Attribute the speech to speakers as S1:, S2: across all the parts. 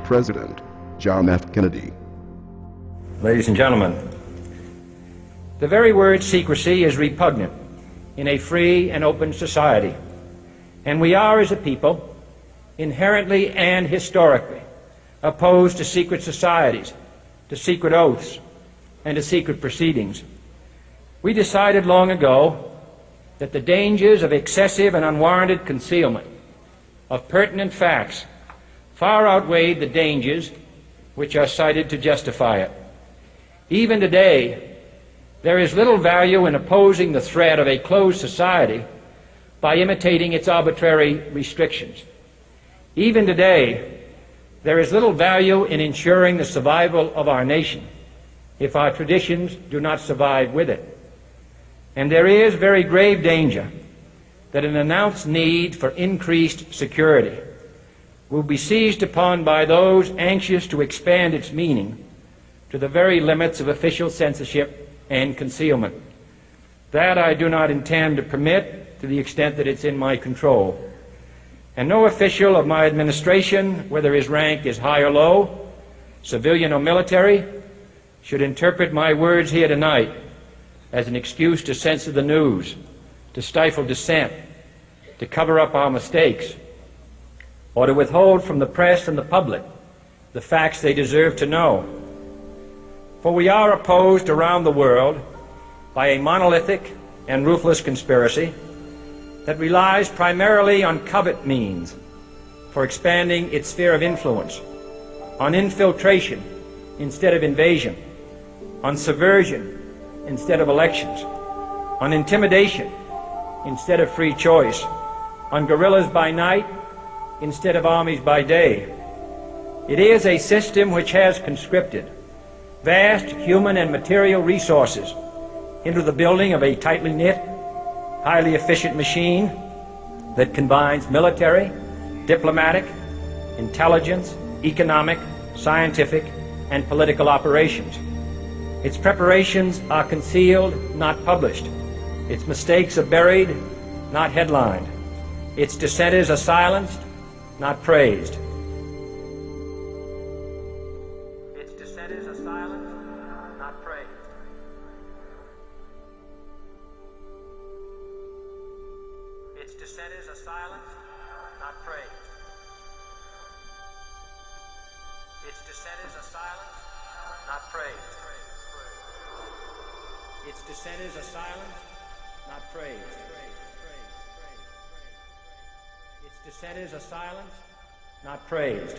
S1: President John F. Kennedy.
S2: Ladies and gentlemen, the very word secrecy is repugnant in a free and open society, and we are, as a people, inherently and historically opposed to secret societies, to secret oaths, and to secret proceedings. We decided long ago that the dangers of excessive and unwarranted concealment of pertinent facts far outweighed the dangers which are cited to justify it. Even today, there is little value in opposing the threat of a closed society by imitating its arbitrary restrictions. Even today, there is little value in ensuring the survival of our nation if our traditions do not survive with it. And there is very grave danger that an announced need for increased security will be seized upon by those anxious to expand its meaning to the very limits of official censorship and concealment. That I do not intend to permit to the extent that it's in my control. And no official of my administration, whether his rank is high or low, civilian or military, should interpret my words here tonight as an excuse to censor the news, to stifle dissent, to cover up our mistakes, or to withhold from the press and the public the facts they deserve to know. For we are opposed around the world by a monolithic and ruthless conspiracy that relies primarily on covert means for expanding its sphere of influence, on infiltration instead of invasion, on subversion instead of elections, on intimidation instead of free choice, on guerrillas by night instead of armies by day. It is a system which has conscripted vast human and material resources into the building of a tightly knit, highly efficient machine that combines military, diplomatic, intelligence, economic, scientific, and political operations. Its preparations are concealed, not published. Its mistakes are buried, not headlined. Its dissenters are silenced, not praised. Its dissenters are silenced, not praised. Its dissenters are silenced, not praised. Its dissenters are silenced, not praised. Its dissenters are silenced, not praised. Its dissenters are silenced, not praised.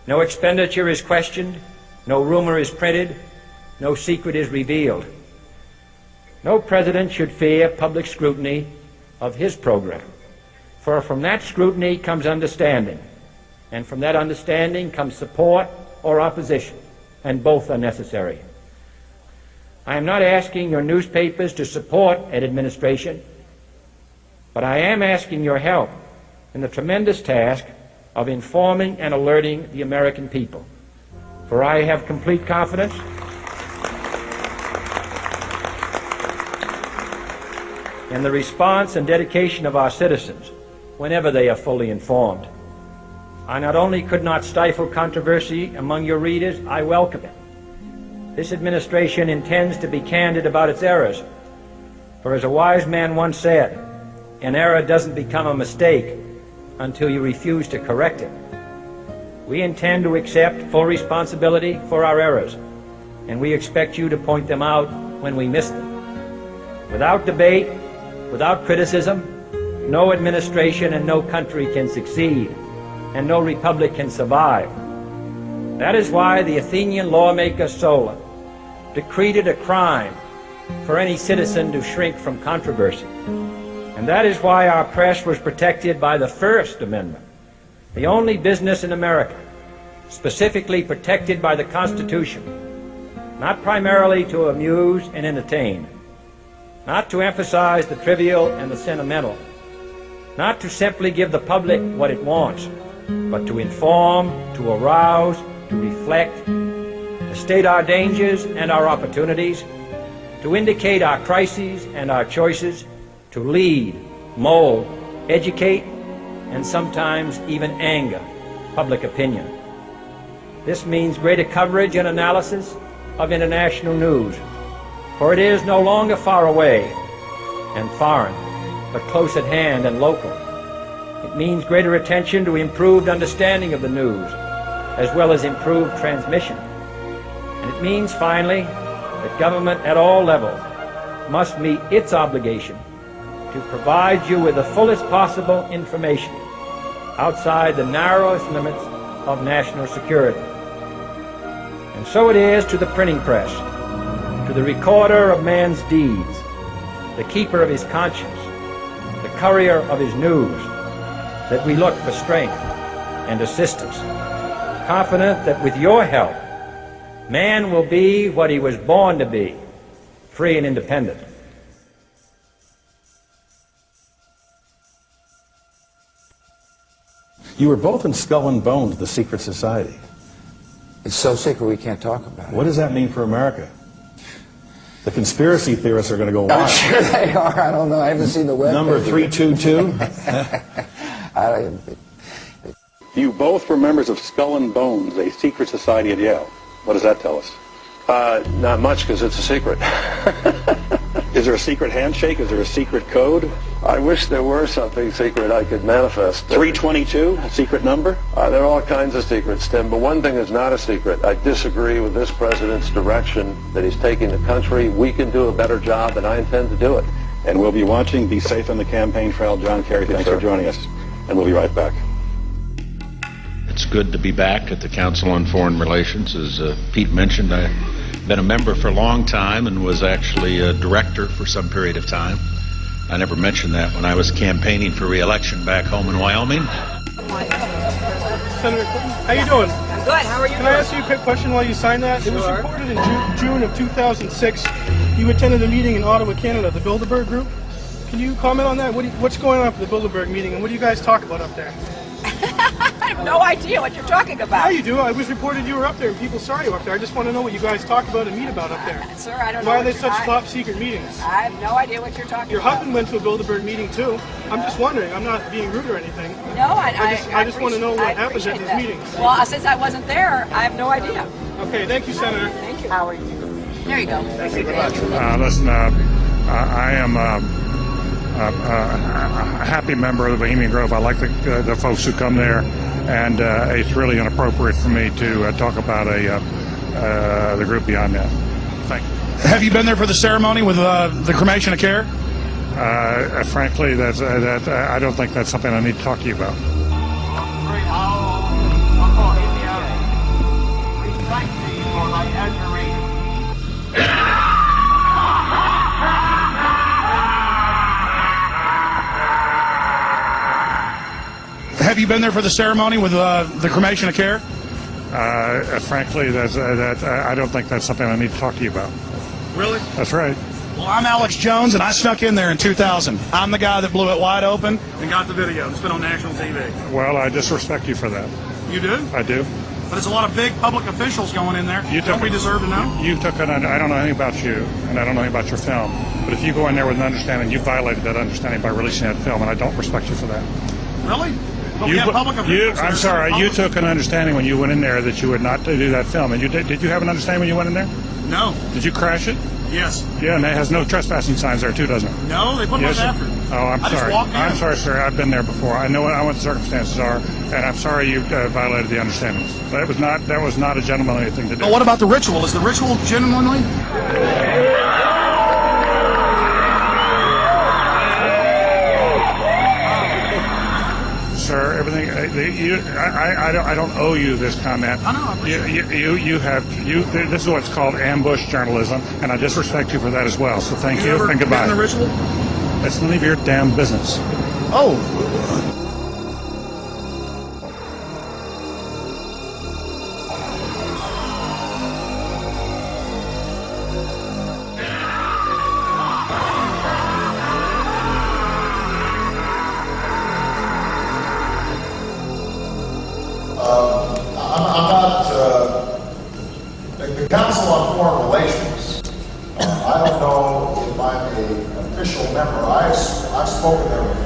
S2: No expenditure is questioned, no rumor is printed, no secret is revealed. No president should fear public scrutiny of his program, for from that scrutiny comes understanding, and from that understanding comes support or opposition, and both are necessary. I am not asking your newspapers to support an administration, but I am asking your help in the tremendous task of informing and alerting the American people. For I have complete confidence in the response and dedication of our citizens whenever they are fully informed. I not only could not stifle controversy among your readers, I welcome it. This administration intends to be candid about its errors. For as a wise man once said, an error doesn't become a mistake until you refuse to correct it. We intend to accept full responsibility for our errors, and we expect you to point them out when we miss them. Without debate, without criticism, no administration and no country can succeed, and no republic can survive. That is why the Athenian lawmaker Solon decreed it a crime for any citizen to shrink from controversy. And that is why our press was protected by the First Amendment, the only business in America specifically protected by the Constitution, not primarily to amuse and entertain, not to emphasize the trivial and the sentimental, not to simply give the public what it wants, but to inform, to arouse, to reflect, to state our dangers and our opportunities, to indicate our crises and our choices, to lead, mold, educate, and sometimes even anger public opinion. This means greater coverage and analysis of international news, for it is no longer far away and foreign, but close at hand and local. It means greater attention to improved understanding of the news, as well as improved transmission. And it means, finally, that government at all levels must meet its obligation to provide you with the fullest possible information outside the narrowest limits of national security. And so it is to the printing press, to the recorder of man's deeds, the keeper of his conscience, the courier of his news, that we look for strength and assistance, confident that with your help, man will be what he was born to be, free and independent.
S3: You were both in Skull and Bones, the secret society.
S4: It's so secret we can't talk about it.
S3: What does that mean for America? The conspiracy theorists are going to go
S4: I'm
S3: wild.
S4: sure they are. I don't know. I haven't seen the web.
S3: Number 322.
S5: You both were members of Skull and Bones, a secret society at Yale. What does that tell us?
S6: Not much, because it's a secret.
S5: Is there a secret handshake? Is there a secret code?
S6: I wish there were something secret I could manifest.
S5: 322, a secret number?
S6: There are all kinds of secrets, Tim, but one thing is not a secret. I disagree with this president's direction that he's taking the country. We can do a better job, and I intend to do it.
S5: And we'll be watching. Be safe on the campaign trail. John Kerry, thanks for joining us. And we'll be right back.
S7: It's good to be back at the Council on Foreign Relations. As Pete mentioned, I've been a member for a long time and was actually a director for some period of time. I never mentioned that when I was campaigning for re-election back home in Wyoming.
S8: Senator Clinton, how you doing?
S9: I'm good. How are you?
S8: Can I ask you a quick question while you sign that? Sure. It was reported in June of 2006 you attended a meeting in Ottawa, Canada, the Bilderberg Group. Can you comment on that? What's going on at the Bilderberg meeting, and what do you guys talk about up there?
S9: I have no idea what you're talking about.
S8: Yeah, you do. It was reported you were up there, and people saw you up there. I just want to know what you guys talk about and meet about up there.
S9: Sir, I don't know.
S8: Why are they such top secret meetings?
S9: I have no idea what you're talking
S8: Your
S9: about.
S8: husband went to a Bilderberg meeting too. I'm just wondering. I'm not being rude or anything.
S9: No, I
S8: just want to know what happens at these meetings.
S9: Well, since I wasn't there, I have no idea.
S8: Okay, thank you, Senator.
S9: Thank you. How are you? There you go.
S8: Thank you very much.
S10: Listen, I am a happy member of the Bohemian Grove. I like the folks who come there, and it's really inappropriate for me to talk about the group beyond that. Thank you.
S11: Have you been there for the ceremony with the cremation of care?
S10: Frankly, I don't think that's something I need to talk to you about.
S11: Have you been there for the ceremony with the cremation of care?
S10: Frankly, I don't think that's something I need to talk to you about.
S11: Really?
S10: That's right.
S11: Well, I'm Alex Jones, and I snuck in there in 2000. I'm the guy that blew it wide open and got the video. It's been on national TV.
S10: Well, I disrespect you for that.
S11: You do?
S10: I do.
S11: But there's a lot of big public officials going in there. Don't we deserve to know?
S10: I don't know anything about you, and I don't know anything about your film. But if you go in there with an understanding, you violated that understanding by releasing that film, and I don't respect you for that.
S11: Really? But we have public officials.
S10: I'm sorry. You took an understanding when you went in there that you would not do that film, and did you have an understanding when you went in there?
S11: No.
S10: Did you crash it?
S11: Yes.
S10: Yeah, and it has no trespassing signs there too, doesn't it?
S11: No, they put them up after.
S10: Oh, I'm sorry. I'm sorry, sir. I've been there before. I know what the circumstances are, and I'm sorry you violated the understandings. That was not a gentlemanly thing to do.
S11: But what about the ritual? Is the ritual gentlemanly?
S10: Sir, everything. I don't owe you this comment.
S11: I know.
S10: This is what's called ambush journalism, and I disrespect you for that as well. So thank you and goodbye.
S11: The ritual?
S10: It's none of your damn business.
S11: Oh.
S12: The Council on Foreign Relations, I don't know if I'm an official member. I've spoken there before.